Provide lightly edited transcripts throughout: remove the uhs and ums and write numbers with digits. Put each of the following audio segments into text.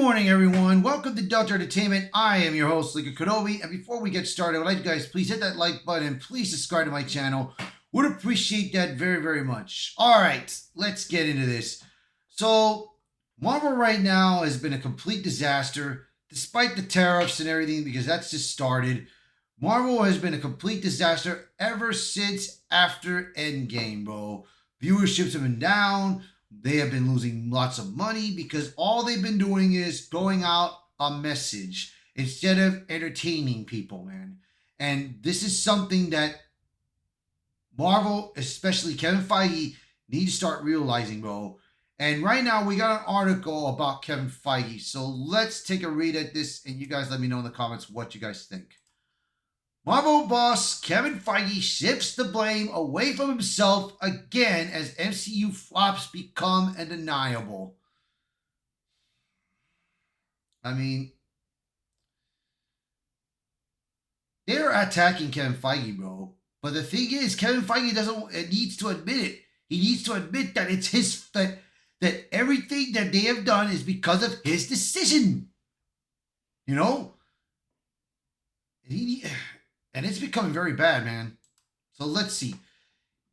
morning, everyone. Welcome to Delta Entertainment. I am your host, Lincoln Kenobi. And before we get started, I would like you guys please hit that like button. Please subscribe to my channel. Would appreciate that very, very much. All right, let's get into this. So, Marvel right now has been a complete disaster, despite the tariffs and everything, because that's just started. Marvel has been a complete disaster ever since after Endgame, bro. Viewerships have been down. They have been losing lots of money because all they've been doing is going out a message instead of entertaining people, man. And this is something that Marvel, especially Kevin Feige, need to start realizing, bro. And right now, we got an article about Kevin Feige. So let's take a read at this, and you guys let me know in the comments what you guys think. Marvel boss Kevin Feige shifts the blame away from himself again as MCU flops become undeniable. I mean, they're attacking Kevin Feige, bro. But the thing is, Kevin Feige needs to admit it. He needs to admit that it's his that everything that they have done is because of his decision. You know? And it's becoming very bad, man. So let's see.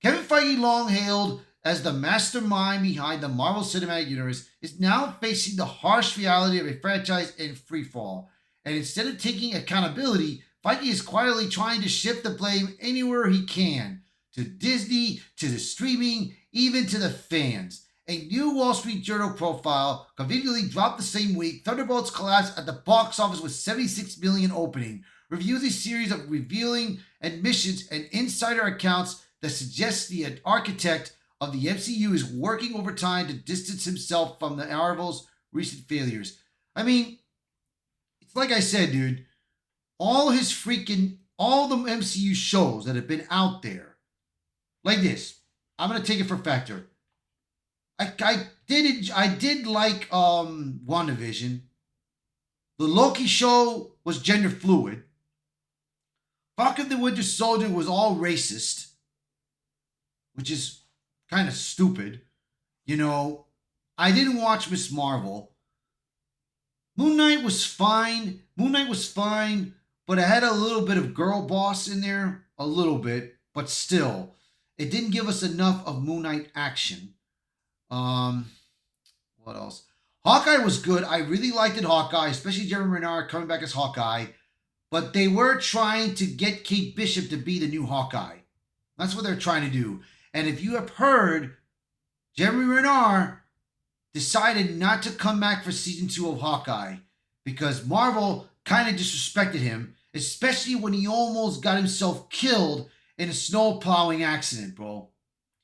Kevin Feige, long hailed as the mastermind behind the Marvel Cinematic Universe, is now facing the harsh reality of a franchise in freefall. And instead of taking accountability, Feige is quietly trying to shift the blame anywhere he can. To Disney, to the streaming, even to the fans. A new Wall Street Journal profile conveniently dropped the same week. Thunderbolts collapsed at the box office with $76 million opening. Reviews a series of revealing admissions and insider accounts that suggest the architect of the MCU is working overtime to distance himself from the Marvel's recent failures. I mean, it's like I said, dude. All the MCU shows that have been out there, like this. I'm gonna take it for factor. I did like WandaVision. The Loki show was gender fluid. Falcon the Winter Soldier was all racist, which is kind of stupid. You know, I didn't watch Miss Marvel. Moon Knight was fine. But it had a little bit of girl boss in there. A little bit, but still. It didn't give us enough of Moon Knight action. What else? Hawkeye was good. I really liked it, Hawkeye, especially Jeremy Renner coming back as Hawkeye. But they were trying to get Kate Bishop to be the new Hawkeye. That's what they're trying to do. And if you have heard, Jeremy Renner decided not to come back for season 2 of Hawkeye because Marvel kind of disrespected him, especially when he almost got himself killed in a snow plowing accident, bro.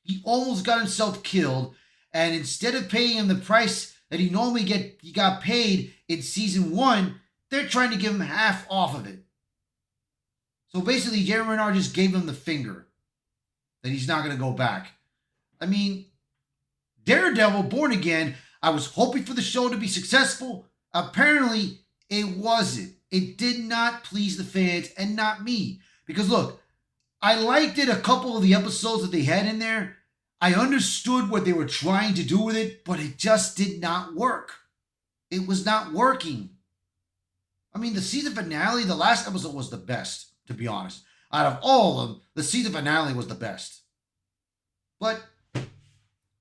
He almost got himself killed, and instead of paying him the price that he normally got paid in season 1, they're trying to give him half off of it. So basically, Jeremy Renner just gave him the finger that he's not going to go back. I mean, Daredevil, Born Again, I was hoping for the show to be successful. Apparently, it wasn't. It did not please the fans and not me. Because look, I liked it a couple of the episodes that they had in there. I understood what they were trying to do with it, but it just did not work. It was not working. I mean, the season finale, the last episode was the best, to be honest. Out of all of them, the season finale was the best. But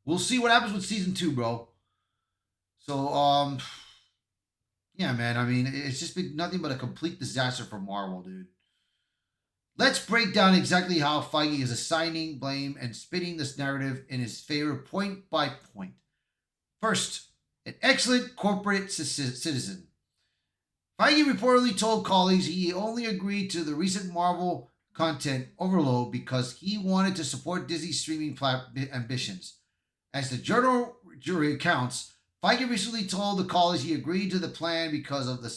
we'll see what happens with season 2, bro. So, yeah, man. I mean, it's just been nothing but a complete disaster for Marvel, dude. Let's break down exactly how Feige is assigning blame and spinning this narrative in his favor point by point. First, an excellent corporate citizen. Feige reportedly told colleagues he only agreed to the recent Marvel content overload because he wanted to support Disney's streaming ambitions. As the journal recounts, Feige recently told the college he agreed to the plan because of the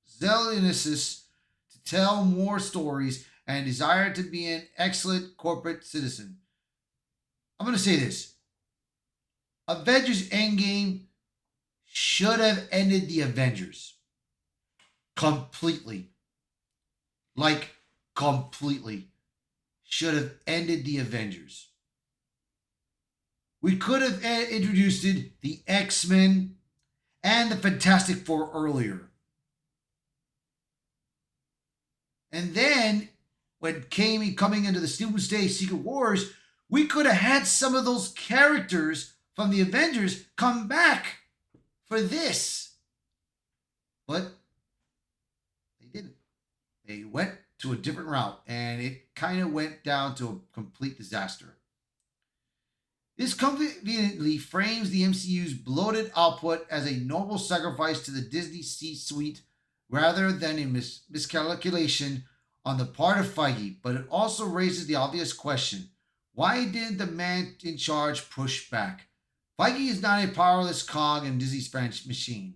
zealousness to tell more stories and desire to be an excellent corporate citizen. I'm going to say this. Avengers Endgame should have ended the Avengers. Completely. Like, completely. Should have ended the Avengers. We could have introduced the X-Men and the Fantastic Four earlier. And then when coming into the Doomsday Secret Wars, we could have had some of those characters from the Avengers come back for this. But they didn't. They went to a different route, and it kind of went down to a complete disaster. This conveniently frames the MCU's bloated output as a noble sacrifice to the Disney C-suite rather than a miscalculation on the part of Feige, but it also raises the obvious question: why didn't the man in charge push back? Feige is not a powerless cog in Disney's French machine.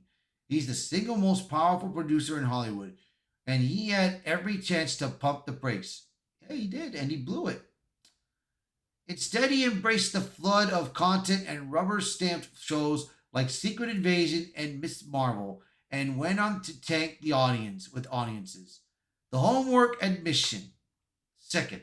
He's the single most powerful producer in Hollywood, and he had every chance to pump the brakes. Yeah, he did, and he blew it. Instead, he embraced the flood of content and rubber stamped shows like Secret Invasion and Miss Marvel and went on to tank the audience with audiences. The homework admission. Second,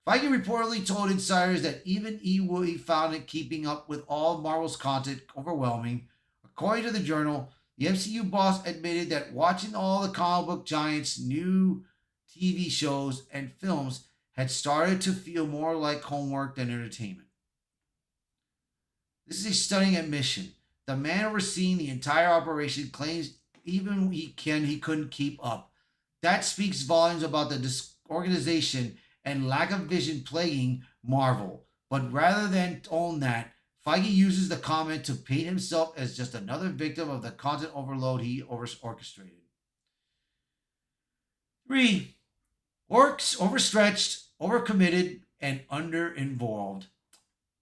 Feige reportedly told insiders that even he found it keeping up with all Marvel's content overwhelming. According to the journal, the MCU boss admitted that watching all the comic book giants' new TV shows and films had started to feel more like homework than entertainment. This is a stunning admission. The man overseeing the entire operation claims even he couldn't keep up. That speaks volumes about the disorganization and lack of vision plaguing Marvel. But rather than own that, Feige uses the comment to paint himself as just another victim of the content overload he orchestrated. 3. Orcs overstretched, overcommitted, and underinvolved.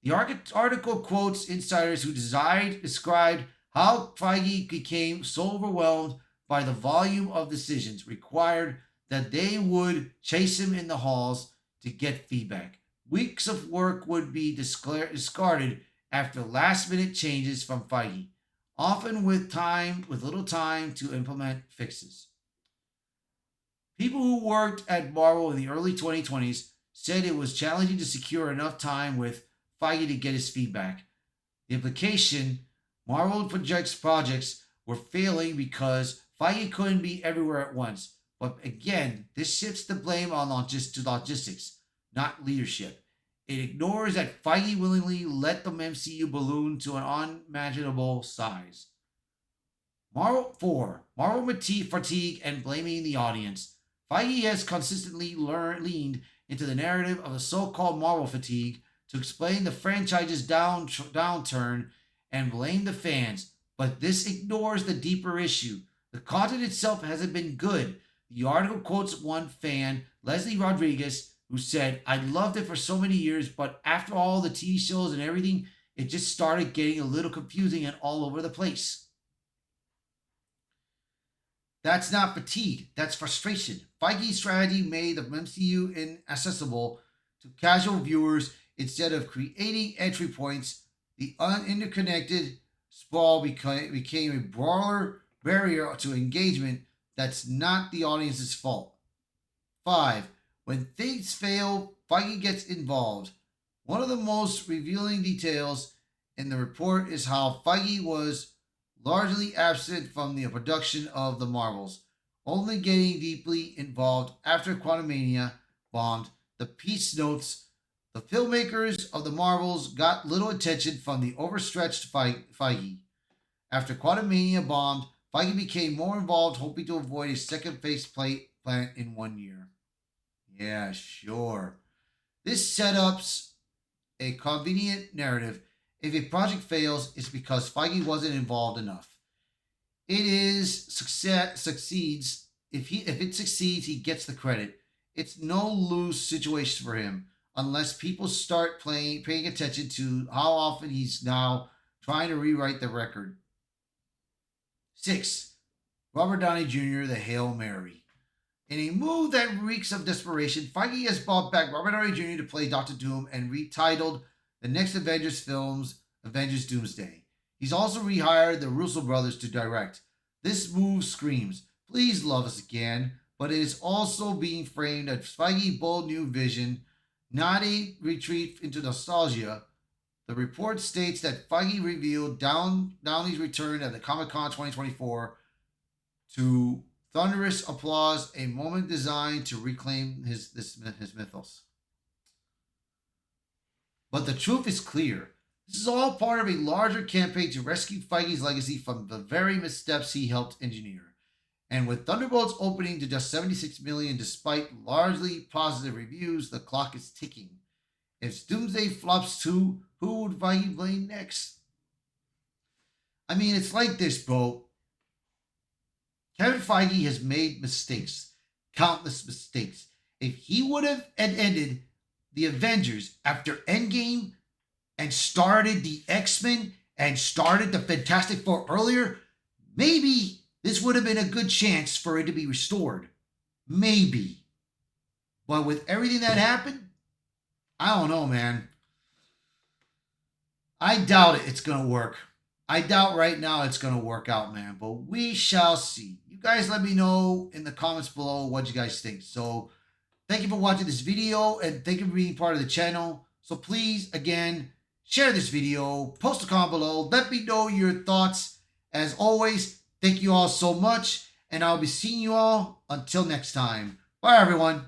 The article quotes insiders who described how Feige became so overwhelmed by the volume of decisions required that they would chase him in the halls to get feedback. Weeks of work would be discarded after last-minute changes from Feige, often with little time to implement fixes. People who worked at Marvel in the early 2020s said it was challenging to secure enough time with Feige to get his feedback. The implication: Marvel projects were failing because Feige couldn't be everywhere at once. But again, this shifts the blame on logistics, not leadership. It ignores that Feige willingly let the MCU balloon to an unimaginable size. Marvel fatigue and blaming the audience. Feige has consistently leaned into the narrative of the so-called Marvel fatigue to explain the franchise's downturn and blame the fans, but this ignores the deeper issue. The content itself hasn't been good. The article quotes one fan, Leslie Rodriguez, who said, "I loved it for so many years, but after all the TV shows and everything, it just started getting a little confusing and all over the place." That's not fatigue, that's frustration. Feige's strategy made the MCU inaccessible to casual viewers instead of creating entry points. The interconnected sprawl became a broader barrier to engagement that's not the audience's fault. 5. When things fail, Feige gets involved. One of the most revealing details in the report is how Feige was largely absent from the production of the Marvels, only getting deeply involved after Quantumania bombed. The piece notes the filmmakers of the Marvels got little attention from the overstretched Feige. After Quantumania bombed, Feige became more involved, hoping to avoid a second faceplate plant in 1 year. Yeah, sure. This sets a convenient narrative. If a project fails, it's because Feige wasn't involved enough. Succeeds. If it succeeds, he gets the credit. It's no lose situation for him unless people start paying attention to how often he's now trying to rewrite the record. 6. Robert Downey Jr., the Hail Mary. In a move that reeks of desperation, Feige has brought back Robert Downey Jr. to play Doctor Doom and retitled the next Avengers films Avengers Doomsday. He's also rehired the Russo brothers to direct. This move screams, "Please love us again," but it is also being framed as Feige's bold new vision, not a retreat into nostalgia. The report states that Feige revealed Downey's return at the Comic-Con 2024 to thunderous applause, a moment designed to reclaim his mythos. But the truth is clear. This is all part of a larger campaign to rescue Feige's legacy from the very missteps he helped engineer. And with Thunderbolts opening to just 76 million despite largely positive reviews, the clock is ticking. If Doomsday flops too, who would Feige blame next? I mean, it's like this, bro. Kevin Feige has made mistakes, countless mistakes. If he would have ended the Avengers after Endgame and started the X-Men and started the Fantastic Four earlier, maybe this would have been a good chance for it to be restored. Maybe. But with everything that happened, I don't know, man. I doubt it's going to work. I doubt right now it's going to work out, man. But we shall see. You guys let me know in the comments below what you guys think. So thank you for watching this video and thank you for being part of the channel. So please, again, share this video, post a comment below, let me know your thoughts. As always, thank you all so much, and I'll be seeing you all until next time. Bye, everyone.